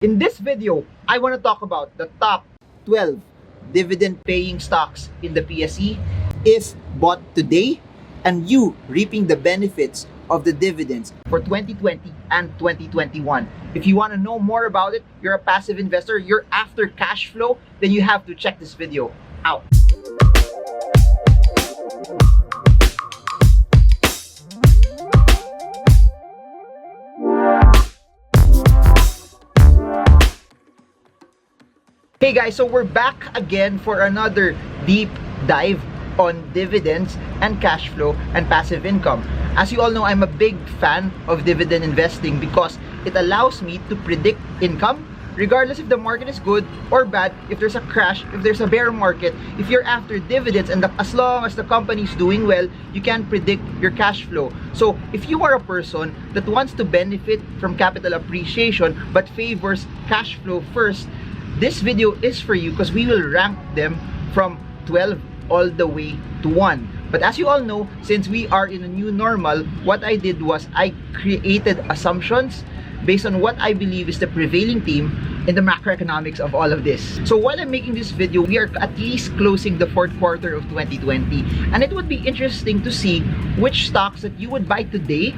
In this video, I want to talk about the top 12 dividend paying stocks in the PSE if bought today and you reaping the benefits of the dividends for 2020 and 2021. If you want to know more about it, you're a passive investor, you're after cash flow, then you have to check this video out. Hey guys, so we're back again for another deep dive on dividends and cash flow and passive income. As you all know, I'm a big fan of dividend investing because it allows me to predict income regardless if the market is good or bad, if there's a crash, if there's a bear market. If you're after dividends and as long as the company is doing well, you can predict your cash flow. So if you are a person that wants to benefit from capital appreciation but favors cash flow first, this video is for you because we will rank them from 12 all the way to 1. But as you all know, since we are in a new normal, what I did was I created assumptions based on what I believe is the prevailing theme in the macroeconomics of all of this. So while I'm making this video, we are at least closing the fourth quarter of 2020, and it would be interesting to see which stocks that you would buy today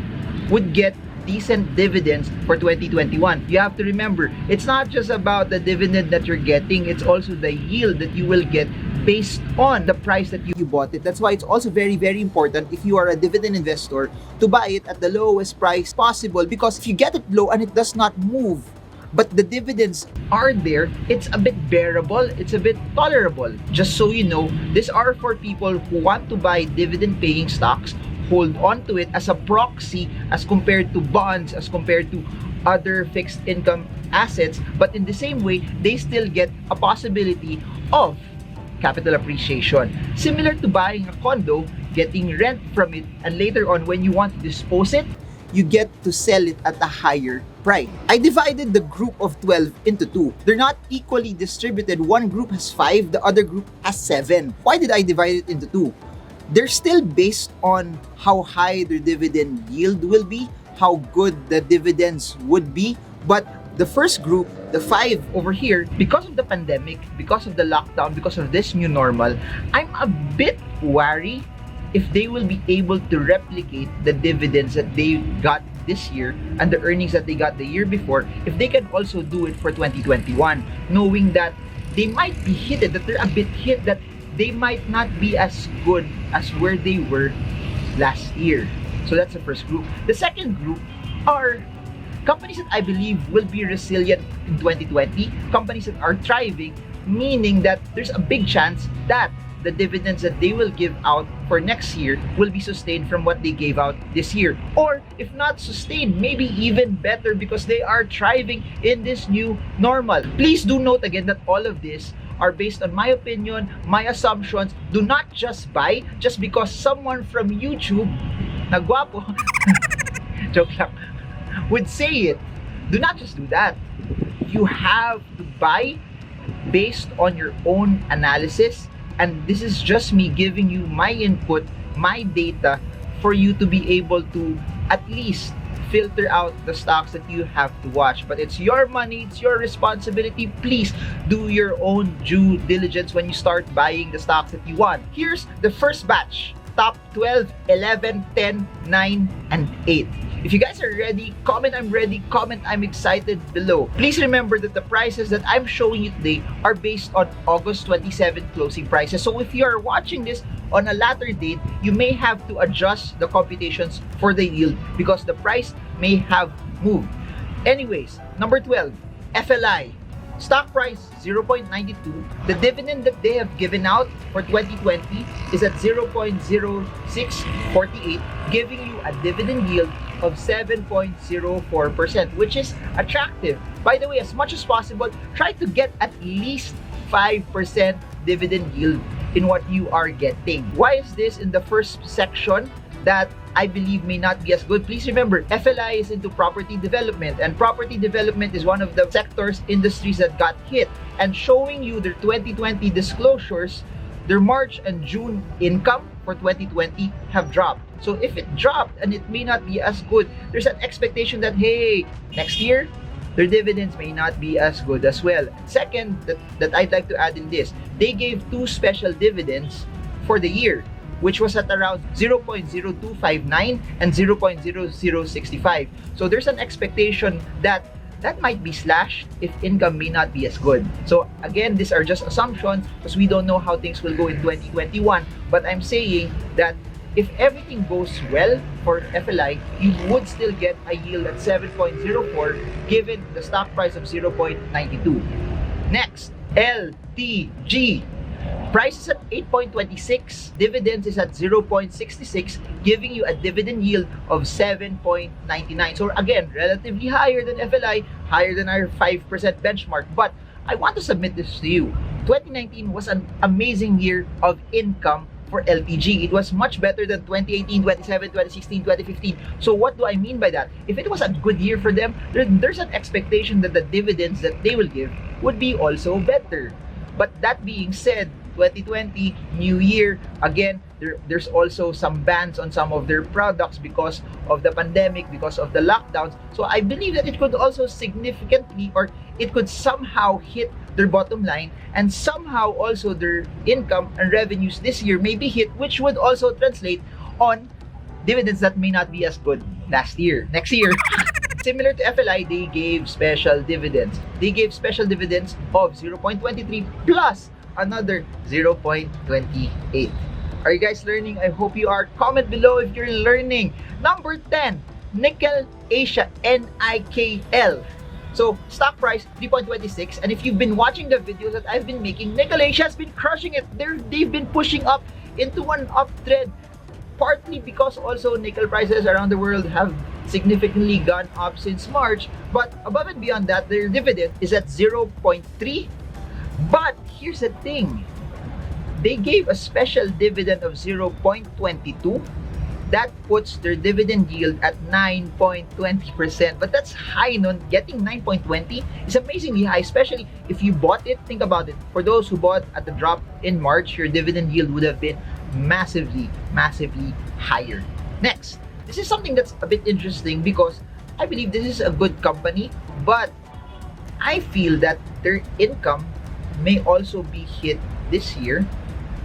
would get decent dividends for 2021. You have to remember, it's not just about the dividend that you're getting, it's also the yield that you will get based on the price that you bought it. That's why it's also very important if you are a dividend investor to buy it at the lowest price possible, because if you get it low and it does not move but the dividends are there, it's a bit bearable, it's a bit tolerable. Just so you know, these are for people who want to buy dividend paying stocks, hold on to it as a proxy as compared to bonds, as compared to other fixed income assets, but in the same way, they still get a possibility of capital appreciation. Similar to buying a condo, getting rent from it, and later on when you want to dispose it, you get to sell it at a higher price. I divided the group of 12 into two. They're not equally distributed. One group has 5, the other group has 7. Why did I divide it into two? They're still based on how high their dividend yield will be, how good the dividends would be. But the first group, the 5 over here, because of the pandemic, because of the lockdown, because of this new normal, I'm a bit wary if they will be able to replicate the dividends that they got this year and the earnings that they got the year before, if they can also do it for 2021, knowing that they might be hit, that they're a bit hit, that they might not be as good as where they were last year. So that's the first group. The second group are companies that I believe will be resilient in 2020, companies that are thriving, meaning that there's a big chance that the dividends that they will give out for next year will be sustained from what they gave out this year. Or if not sustained, maybe even better because they are thriving in this new normal. Please do note again that all of this are based on my opinion, my assumptions. Do not just buy just because someone from YouTube, na guwapo, joke lang, would say it. Do not just do that. You have to buy based on your own analysis, and this is just me giving you my input, my data, for you to be able to at least filter out the stocks that you have to watch. But it's your money, it's your responsibility. Please do your own due diligence when you start buying the stocks that you want. Here's the first batch, top 12, 11, 10, 9, and 8. If you guys are ready, comment I'm ready, comment I'm excited below. Please remember that the prices that I'm showing you today are based on August 27 closing prices. So if you are watching this on a later date, you may have to adjust the computations for the yield because the price may have moved. Anyways, number 12, FLI. Stock price 0.92. The dividend that they have given out for 2020 is at 0.0648, giving you a dividend yield of 7.04%, which is attractive. By the way, as much as possible, try to get at least 5% dividend yield in what you are getting. Why is this in the first section that I believe may not be as good? Please remember, FLI is into property development, and property development is one of the sectors, industries that got hit. And showing you their 2020 disclosures, their March and June income for 2020 have dropped. So if it dropped and it may not be as good, there's an expectation that, hey, next year, their dividends may not be as good as well. Second, that I'd like to add in this, they gave two special dividends for the year, which was at around 0.0259 and 0.0065. So there's an expectation that might be slashed if income may not be as good. So again, these are just assumptions because we don't know how things will go in 2021. But I'm saying that if everything goes well for FLI, you would still get a yield at 7.04 given the stock price of 0.92. Next, LTG. Price is at 8.26, dividends is at 0.66, giving you a dividend yield of 7.99. So again, relatively higher than FLI, higher than our 5% benchmark. But I want to submit this to you. 2019 was an amazing year of income for LTG. It was much better than 2018, 2017, 2016, 2015. So what do I mean by that? If it was a good year for them, there's an expectation that the dividends that they will give would be also better. But that being said, 2020, new year, again, there's also some bans on some of their products because of the pandemic, because of the lockdowns. So I believe that it could also significantly, or it could somehow hit their bottom line, and somehow also their income and revenues this year may be hit, which would also translate on dividends that may not be as good next year. Similar to FLI, they gave special dividends. They gave special dividends of 0.23 plus another 0.28. Are you guys learning? I hope you are. Comment below if you're learning. Number 10, Nickel Asia, NIKL. So stock price 3.26, and if you've been watching the videos that I've been making, Nickel Asia has been crushing it. They've been pushing up into an uptrend, partly because also nickel prices around the world have significantly gone up since March. But above and beyond that, their dividend is at 0.3. But here's the thing, they gave a special dividend of 0.22. That puts their dividend yield at 9.20%. But that's high, no? Getting 9.20 is amazingly high, especially if you bought it. Think about it. For those who bought at the drop in March, your dividend yield would have been massively higher. Next, this is something that's a bit interesting because I believe this is a good company, but I feel that their income may also be hit this year,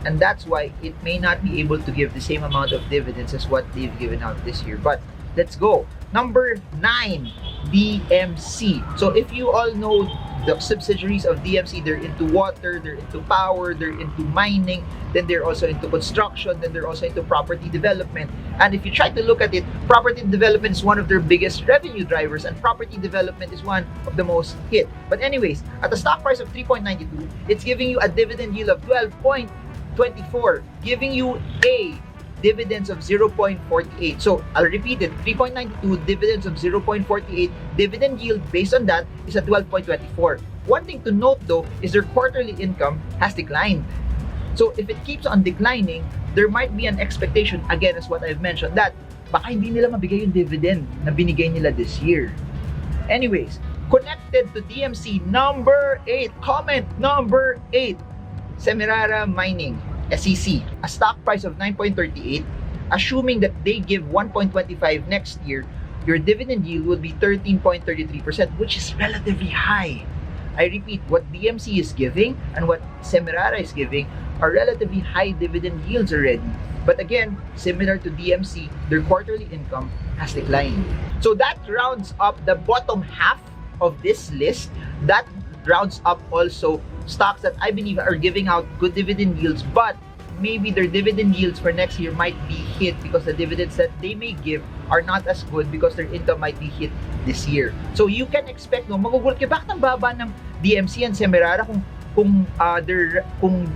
and that's why it may not be able to give the same amount of dividends as what they've given out this year. But let's go. Number 9, DMC. So if you all know the subsidiaries of DMC, they're into water, they're into power, they're into mining, then they're also into construction, then they're also into property development. And if you try to look at it, property development is one of their biggest revenue drivers, and property development is one of the most hit. But anyways, at a stock price of 3.92, it's giving you a dividend yield of 12.24, giving you a dividends of 0.48. So I'll repeat it, 3.92, dividends of 0.48, dividend yield based on that is at 12.24. One thing to note though is their quarterly income has declined. So if it keeps on declining, there might be an expectation, again as what I've mentioned, that baka hindi nila mabigay yung dividend na binigay nila this year. Anyways, connected to DMC, number 8, comment number 8, Semirara Mining, SEC, a stock price of 9.38, assuming that they give 1.25 next year, your dividend yield would be 13.33%, which is relatively high. I repeat, what DMC is giving and what Semirara is giving are relatively high dividend yields already. But again, similar to DMC, their quarterly income has declined. So that rounds up the bottom half of this list. That rounds up also stocks that I believe are giving out good dividend yields, but maybe their dividend yields for next year might be hit because the dividends that they may give are not as good because their income might be hit this year. So you can expect, no, magugulat kayo, bakit ang baba ng DMC and Semirara kung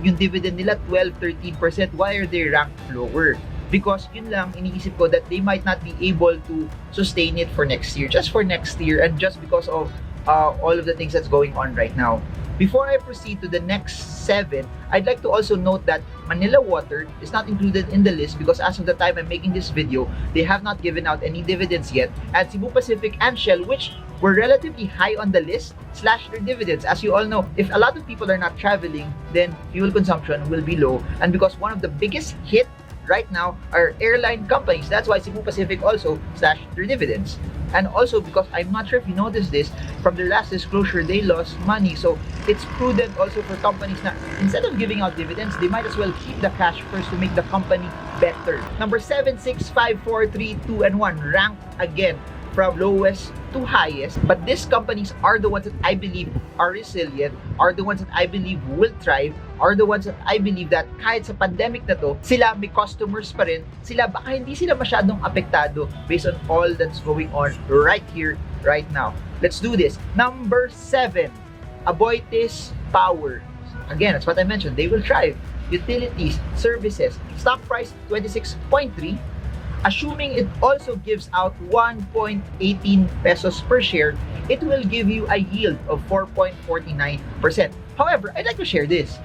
yung dividend nila 12-13%, why are they ranked lower? Because yun lang, iniisip ko that they might not be able to sustain it for next year, just for next year, and just because of all of the things that's going on right now. Before I proceed to the next 7, I'd like to also note that Manila Water is not included in the list because as of the time I'm making this video, they have not given out any dividends yet. And Cebu Pacific and Shell, which were relatively high on the list, slashed their dividends. As you all know, if a lot of people are not traveling, then fuel consumption will be low. And because one of the biggest hit right now are airline companies, that's why Cebu Pacific also slashed their dividends. And also because I'm not sure if you noticed this, from their last disclosure, they lost money. So it's prudent also for companies na instead of giving out dividends, they might as well keep the cash first to make the company better. Number 7, 6, 5, 4, 3, 2, and 1. Ranked again from lowest to highest. But these companies are the ones that I believe are resilient, are the ones that I believe will thrive, are the ones that I believe that kahit sa pandemic na to, sila may customers pa rin, sila baka hindi sila masyadong apektado based on all that's going on right here, right now. Let's do this. Number 7, Aboitiz Power. Again, that's what I mentioned. They will thrive. Utilities, services, stock price 26.3. Assuming it also gives out 1.18 pesos per share, it will give you a yield of 4.49%. However, I'd like to share this.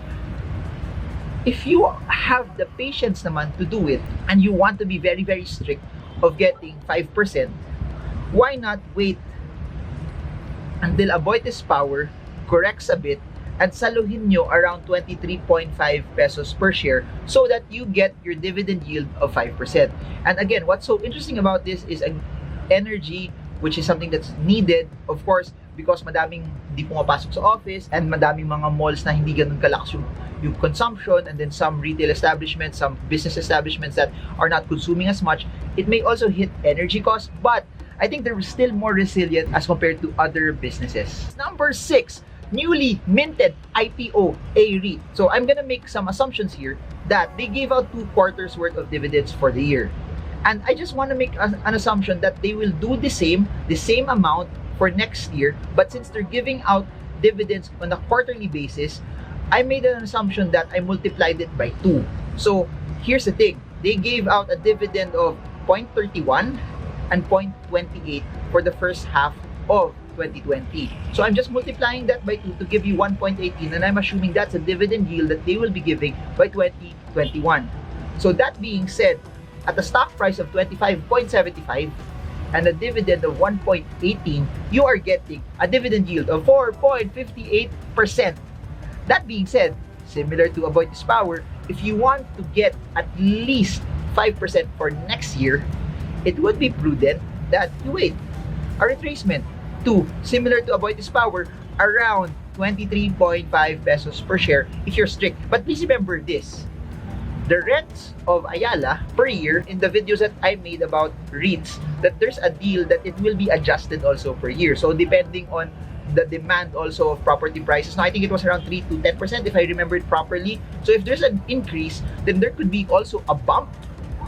If you have the patience naman to do it and you want to be very, very strict of getting 5%, why not wait until Aboitiz Power corrects a bit and saluhin nyo around 23.5 pesos per share so that you get your dividend yield of 5%. And again, what's so interesting about this is energy, which is something that's needed, of course, because madaming hindi pumapasok sa office and madaming mga malls na hindi ganun kalakas yung consumption, and then some retail establishments, some business establishments that are not consuming as much. It may also hit energy costs, but I think they're still more resilient as compared to other businesses. Number 6, newly minted IPO A-REIT. So I'm gonna make some assumptions here that they gave out 2 quarters worth of dividends for the year. And I just want to make an assumption that they will do the same amount for next year. But since they're giving out dividends on a quarterly basis, I made an assumption that I multiplied it by 2. So here's the thing. They gave out a dividend of 0.31 and 0.28 for the first half of 2020. So I'm just multiplying that by 2 to give you 1.18, and I'm assuming that's a dividend yield that they will be giving by 2021. So that being said, at a stock price of 25.75 and a dividend of 1.18, you are getting a dividend yield of 4.58%. That being said, similar to Aboitiz Power, if you want to get at least 5% for next year, it would be prudent that you wait. A retracement to, similar to Aboitiz Power, around 23.5 pesos per share if you're strict. But please remember this. The rents of Ayala per year, in the videos that I made about REITs, that there's a deal that it will be adjusted also per year. So depending on the demand also of property prices. Now, I think it was around 3 to 10% if I remember it properly. So if there's an increase, then there could be also a bump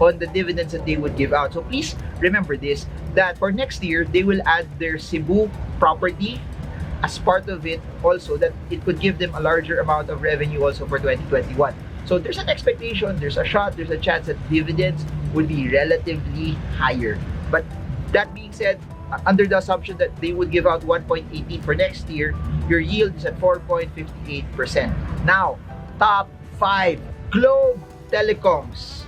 on the dividends that they would give out. So please remember this, that for next year, they will add their Cebu property as part of it also, that it could give them a larger amount of revenue also for 2021. So there's an expectation, there's a shot, there's a chance that dividends would be relatively higher. But that being said, under the assumption that they would give out 1.18 for next year, your yield is at 4.58%. Now, top 5, Globe Telecoms.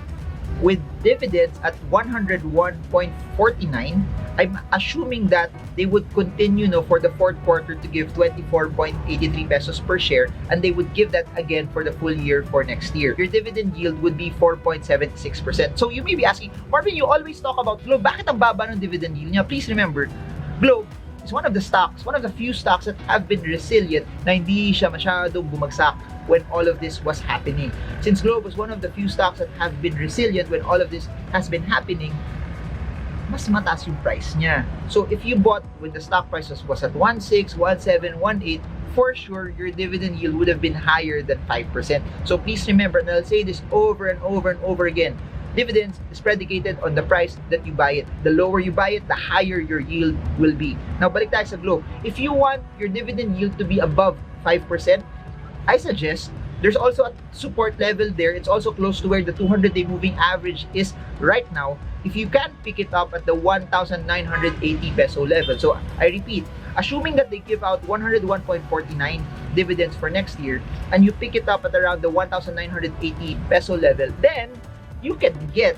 With dividends at 101.49, I'm assuming that they would continue for the fourth quarter to give 24.83 pesos per share, and they would give that again for the full year for next year. Your dividend yield would be 4.76%. So you may be asking, Marvin, you always talk about Globe. Bakit ang baba ng dividend yield niya? Please remember, Globe is one of the stocks, one of the few stocks that have been resilient na hindi siya masyadong bumagsak when all of this was happening. Since Globe was one of the few stocks that have been resilient when all of this has been happening, mas mataas yung price niya. So if you bought when the stock price was at 1.6, 1.7, 1.8, for sure your dividend yield would have been higher than 5%. So please remember, and I'll say this over and over and over again, dividends is predicated on the price that you buy it. The lower you buy it, the higher your yield will be. Now, balik tayo sa Globe. If you want your dividend yield to be above 5%, I suggest there's also a support level there. It's also close to where the 200-day moving average is right now. If you can pick it up at the 1,980 peso level. So I repeat, assuming that they give out 101.49 dividends for next year, and you pick it up at around the 1,980 peso level, then you can get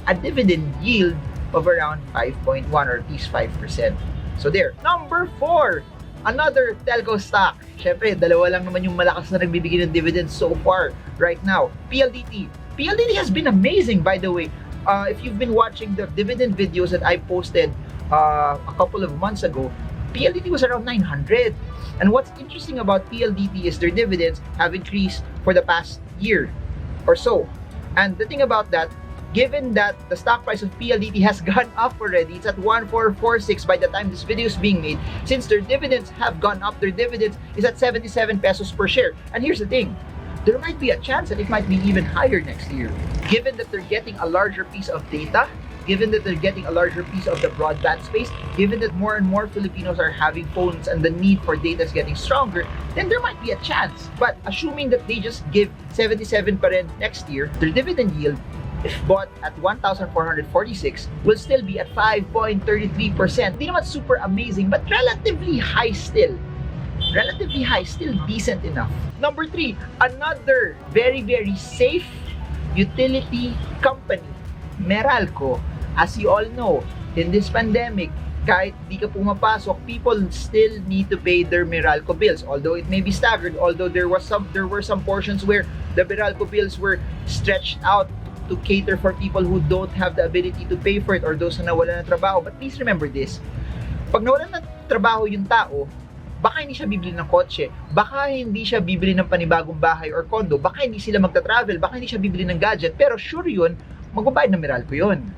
a dividend yield of around 5.1 or at least 5%. So there. Number 4, another telco stock. Syempre, dalawa lang naman yung malakas na nagbibigay ng dividends so far right now. PLDT. PLDT has been amazing, by the way. If you've been watching the dividend videos that I posted a couple of months ago, PLDT was around 900. And what's interesting about PLDT is their dividends have increased for the past year or so. And the thing about that, given that the stock price of PLDT has gone up already, it's at 1446 by the time this video is being made. Since their dividends have gone up, their dividends is at 77 pesos per share. And here's the thing, there might be a chance that it might be even higher next year. Given that they're getting a larger piece of data, given that they're getting a larger piece of the broadband space, given that more and more Filipinos are having phones and the need for data is getting stronger, then there might be a chance. But assuming that they just give 77 pa rin next year, their dividend yield, if bought at 1,446, will still be at 5.33%. Hindi naman super amazing, but relatively high still. Relatively high, still decent enough. Number 3, another very, very safe utility company, Meralco. As you all know, in this pandemic, kahit di ka pumapasok, people still need to pay their Meralco bills. Although it may be staggered, although there were some portions where the Meralco bills were stretched out to cater for people who don't have the ability to pay for it or those na nawalan ng trabaho. But please remember this, pag nawalan ng trabaho yung tao, baka hindi siya bibili ng kotse, baka hindi siya bibili ng panibagong bahay or condo, baka hindi sila magta-travel, baka hindi siya bibili ng gadget, pero sure yun, magbabayad ng Meralco yun.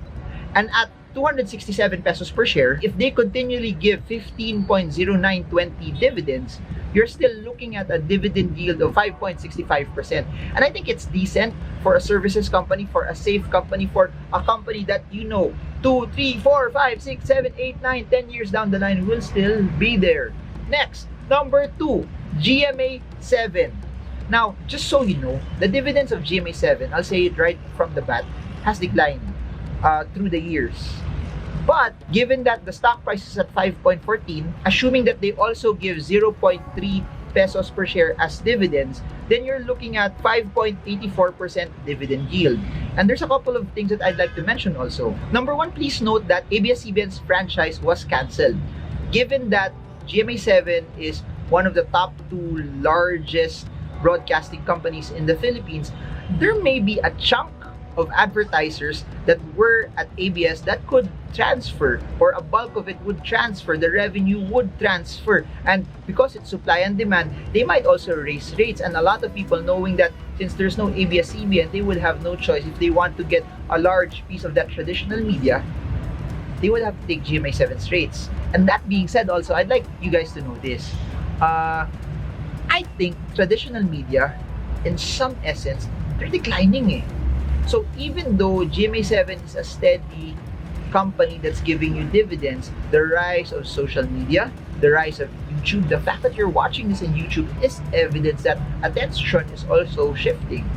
And at 267 pesos per share, if they continually give 15.0920 dividends, you're still looking at a dividend yield of 5.65%. And I think it's decent for a services company, for a safe company, for a company that 2, 3, 4, 5, 6, 7, 8, 9, 10 years down the line will still be there. Next, number 2, GMA7. Now, just so you know, the dividends of GMA7, I'll say it right from the bat, has declined through the years. But given that the stock price is at 5.14, assuming that they also give 0.3 pesos per share as dividends, then you're looking at 5.84% dividend yield. And there's a couple of things that I'd like to mention also. Number 1, please note that ABS-CBN's franchise was cancelled. Given that GMA7 is one of the top 2 largest broadcasting companies in the Philippines, there may be a chunk of advertisers that were at ABS that could transfer, or a bulk of it would transfer, the revenue would transfer. And because it's supply and demand, they might also raise rates. And a lot of people, knowing that since there's no ABS-CBN, they will have no choice. If they want to get a large piece of that traditional media, they would have to take GMA7's rates. And that being said also, I'd like you guys to know this. I think traditional media, in some essence, they're declining eh. So even though GMA7 is a steady company that's giving you dividends, the rise of social media, the rise of YouTube, the fact that you're watching this in YouTube is evidence that attention is also shifting,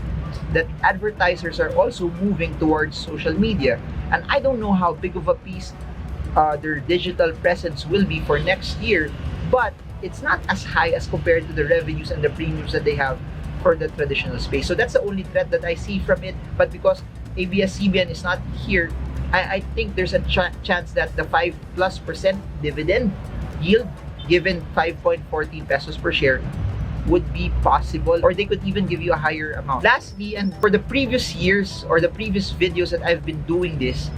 that advertisers are also moving towards social media. And I don't know how big of a piece their digital presence will be for next year, but it's not as high as compared to the revenues and the premiums that they have for the traditional space. So that's the only threat that I see from it. But because ABS-CBN is not here, I think there's a chance that the 5+% dividend yield, given 5.14 pesos per share, would be possible, or they could even give you a higher amount. Lastly, and for the previous years or the previous videos that I've been doing this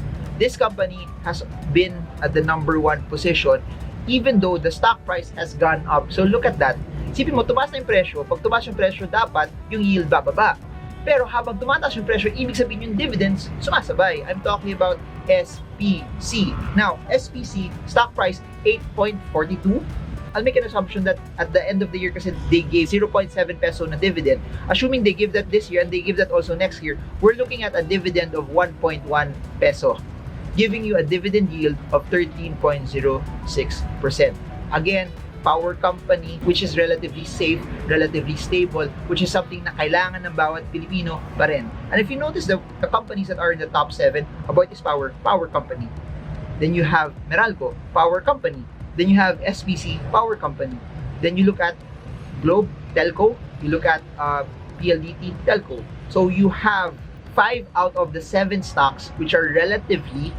company has been at the number 1 position, even though the stock price has gone up. So look at that. Isipin mo, tumaas na yung presyo. Pag tumaas yung presyo, dapat yung yield bababa. Pero habang tumataas yung presyo, ibig sabihin yung dividends sumasabay. I'm talking about SPC. Now, SPC, stock price 8.42. I'll make an assumption that at the end of the year, kasi they gave 0.7 peso na dividend. Assuming they give that this year and they give that also next year, we're looking at a dividend of 1.1 peso, giving you a dividend yield of 13.06%. Again, power company which is relatively safe, relatively stable, which is something na kailangan ng bawat Pilipino pa rin. And if you notice the companies that are in the top 7, about this power company. Then you have Meralco, power company. Then you have SPC, power company. Then you look at Globe, telco. You look at PLDT, telco. So you have 5 out of the 7 stocks which are relatively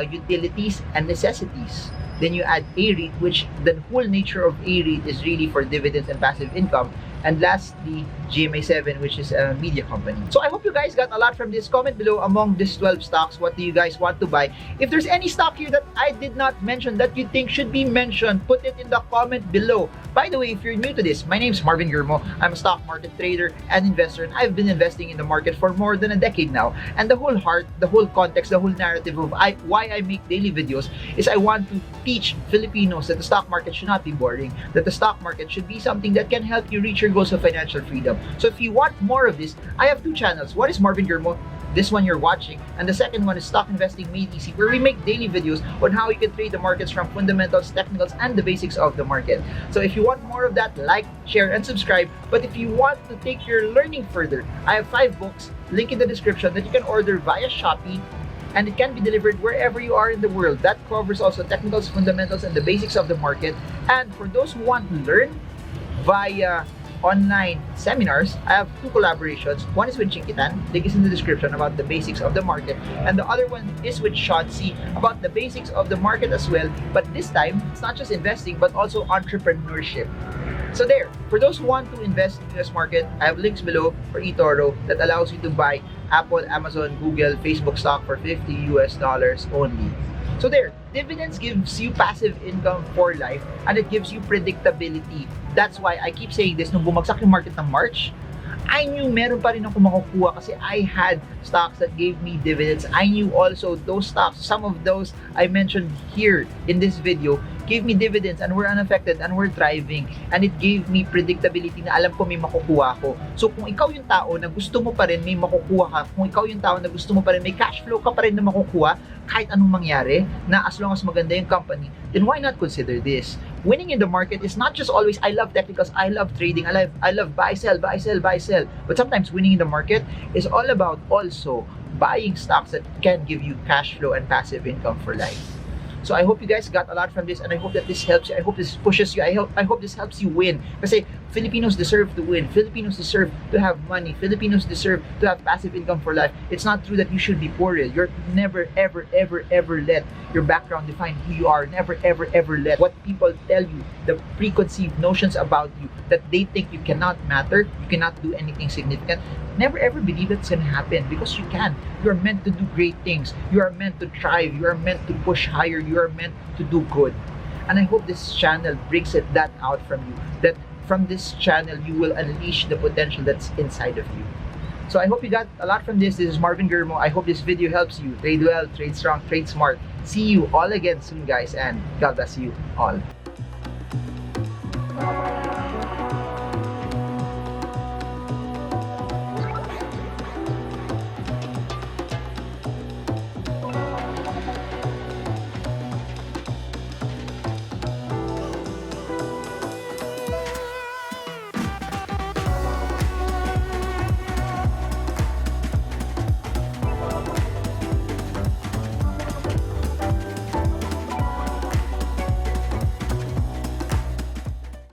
utilities and necessities. Then you add A-REIT, which the whole nature of A-REIT is really for dividends and passive income. and lastly, GMA7, which is a media company. So I hope you guys got a lot from this. Comment below among these 12 stocks, what do you guys want to buy? If there's any stock here that I did not mention that you think should be mentioned, put it in the comment below. By the way, if you're new to this, my name is Marvin Guillermo. I'm a stock market trader and investor, and I've been investing in the market for more than a decade now. And the whole heart, the whole context, the whole narrative of why I make daily videos is I want to teach Filipinos that the stock market should not be boring, that the stock market should be something that can help you reach your goals of financial freedom. So if you want more of this, I have two channels. One is Marvin Guillermo, this one you're watching, and the second one is Stock Investing Made Easy, where we make daily videos on how you can trade the markets from fundamentals, technicals, and the basics of the market. So if you want more of that, like, share, and subscribe. But if you want to take your learning further, I have 5 books, link in the description, that you can order via Shopee, and it can be delivered wherever you are in the world. That covers also technicals, fundamentals, and the basics of the market. And for those who want to learn via online seminars, I have 2 collaborations. One is with Chikitan, link is in the description, about the basics of the market, and the other one is with Shotzi about the basics of the market as well. But this time, it's not just investing, but also entrepreneurship. So there, for those who want to invest in the US market, I have links below for eToro that allows you to buy Apple, Amazon, Google, Facebook stock for $50 only. So there, dividends gives you passive income for life, and it gives you predictability. That's why I keep saying this, nung bumagsak yung market ng March, I knew meron pa rin ako makukuha kasi I had stocks that gave me dividends. I knew also those stocks, some of those I mentioned here in this video, gave me dividends and were unaffected and were thriving, and it gave me predictability na alam ko may makukuha ko. So kung ikaw yung tao na gusto mo pa rin may makukuha ka, kung ikaw yung tao na gusto mo pa rin may cash flow ka pa rin na makukuha kahit anong mangyari, na as long as maganda yung company, then why not consider this? Winning in the market is not just always I love technicals, I love trading, I love buy, sell, buy, sell, buy, sell. But sometimes winning in the market is all about also buying stocks that can give you cash flow and passive income for life. So I hope you guys got a lot from this, and I hope that this helps you. I hope this pushes you. I hope this helps you win. Kasi Filipinos deserve to win. Filipinos deserve to have money. Filipinos deserve to have passive income for life. It's not true that you should be poor. You're never, ever, ever, ever let your background define who you are. Never, ever, ever let what people tell you, the preconceived notions about you, that they think you cannot matter, you cannot do anything significant. Never ever believe it's gonna happen, because you can. You are meant to do great things. You are meant to thrive. You are meant to push higher. You are meant to do good. And I hope this channel brings that out from you. That from this channel, you will unleash the potential that's inside of you. So I hope you got a lot from this. This is Marvin Guillermo. I hope this video helps you. Trade well, trade strong, trade smart. See you all again soon, guys, and God bless you all.